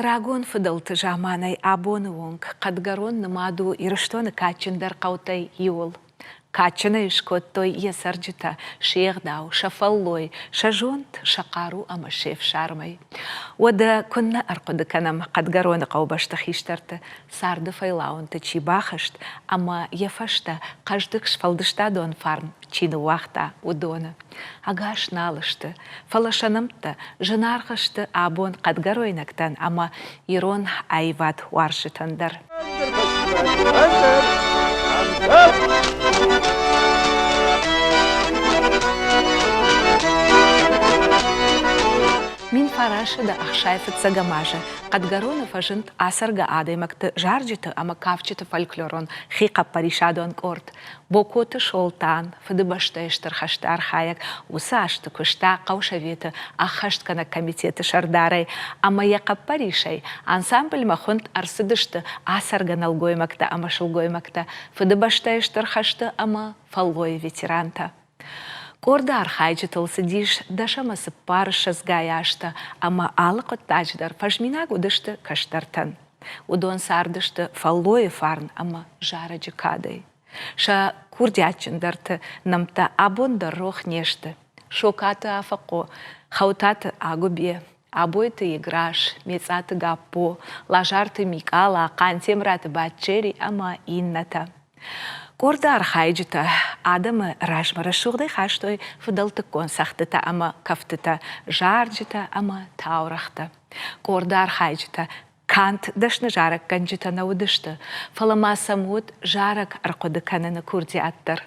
Нарагон фыдылты жаманай абоны онг, қадгарон нымаду ирыштоны качындар қаутай иол. Качыны ішкоттой есарджыта, шеғдау, шафаллой, шажонт, шақару ама шеф шармай. Ода күнна арқоды канам қадгароны қаубаштық иштарты, сарды файлауынты чибахышт, ама ефашта қаждық шфалдышта дон фарн, чины уақта удоны. Агаш налышты, фалашанымты, жынарғышты абон қадгаройнактан, ама ирон айват уаршытандар. Мин фарашы да ақшайфыт сагамажы. Қадгаронов ажынт асырға адаймақты жаржыты ама кавчыты фольклорон хиқа паришадон корт. Бокоты шолтан, фыдыбашты эштір хаштар хаяк, усы ашты күшта қаушаветі ақхашткана комитеті шардарай, ама яқа паришай, ансамбль махунт арсыдышты асырға налгоймакта ама шылгоймакта, фыдыбашты эштір хашты ама фаллой ветеранта. Корда архайчытылсы диш, дашамасы парышы сгаяшты, ама алық оттачдар фажмина гудышты каштартан. Удон сардышты фаллойы фарн, ама жараджы кадай. Ша курдячындарты намта абонда рох нешты. Шокаты афако, хаутаты агубе, абойты играш, мецаты гапо, лажарты микала, кантемраты батчери, ама инната. Корда архайджыта, адамы рашмара шуғдай хаштой фыдалты консақтыта, ама кафтыта, жарджыта, ама таурахта. Корда архайджыта, кант дашны жарак ганджыта наудышты, фалама самут жарак арқоды кананы курди аттар.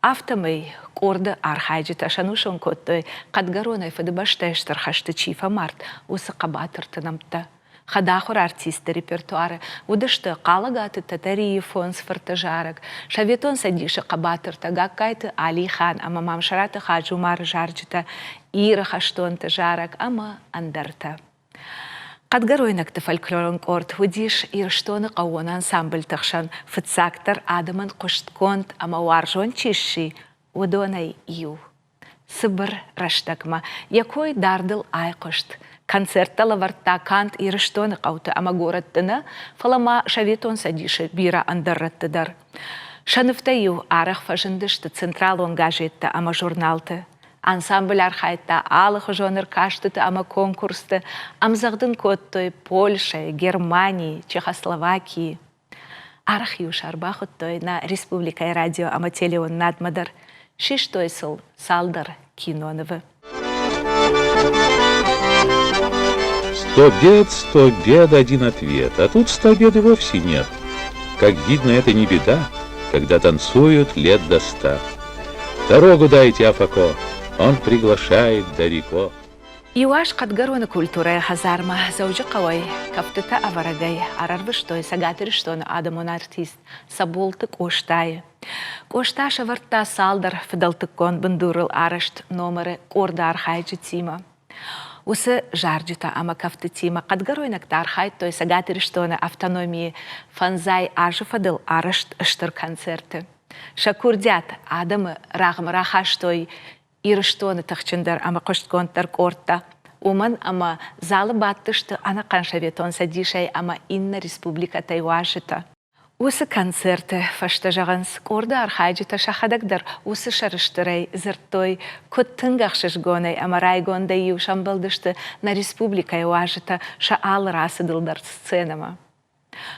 Автомай корда архайджыта шанушон коттой, қадгаронай фыдыбаштайштар хашты чифа март, усы қабатырты намта. Хадахур артисты репертуары, удышты қалагаты татарии фонс фортажарак, шаветон садиши қабатырта, гаккайты Али хан, ама мамшараты хаджумар жарджыта, ира хаштонты жарак, ама андарта. Қадгаройнакты фольклорон корт, удиш ирштоны қауон ансамбль тахшан, фыцактар адамын құштконт, ама варжон чиши, удонай ю. Сыбыр раштакма, якой дардыл айқышт, концертта лаварта кант ирыштоны қауты ама гораттыны, фалама шаветон садиши бира андарраттыдар. Шаныфтаю арах фажындышты централон газетті ама журналты. Ансамбль архайтта алығы жоныр каштыты ама конкурсты, амзағдың коттой Польша, Германии, Чехословакии. Арах юшарбах оттой на республикай радио ама телеон надмадар. Шиштойсыл салдар киноновы. 100 бед, один ответ, а тут 100 бед и вовсе нет. Как видно, это не беда, когда танцуют лет до 100. Дорогу дайте, Афако, он приглашает далеко. Иуаш қадгароны культурая хазарма, заужы қавай, кафтыта аварагай, арарвыштой, сагатырыштоны адамон артист, саболтык оштайы. Кошташа варта салдар, фидалтыккон бындурыл арышт номеры корда архайджы тима. Усы жарджыта ама кафты тима, қадгаройнакта архайтой, сагатырыштоны автономии, фанзай ажы фадыл арышт ыштыр концерты. Шакурдят адамы рағмы рахаштой, ирыштоны тахчындар ама қоштконтар корта. Уман ама залы баттышты ана қаншаветон садишай ама инна республика тайвашыта. Усы концерты фаштажағанс корда архайджыта шахадагдар усы шарыштырай зыртой көттінгақшыш гонай ама райгонда ю шамбалдышты на республика айважыта ша ал расыдылдар сценама.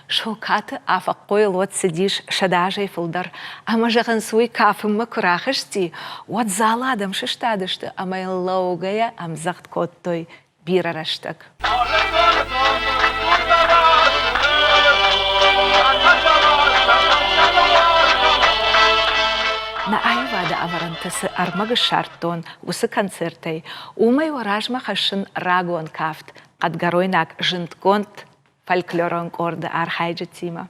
Шокаты афақ қойыл от сидиш шадажай фылдар, ама жағын суй кафымы күрақышти, от залы адам шыштадышты, ама лаугая амзақт коттой бирараштық. На айвада аварантысы армагы шарттон, усы концертай, умай варажма хашын рагон кафт, қадгаройнак жынтконт, фольклорон корда архайджы тима.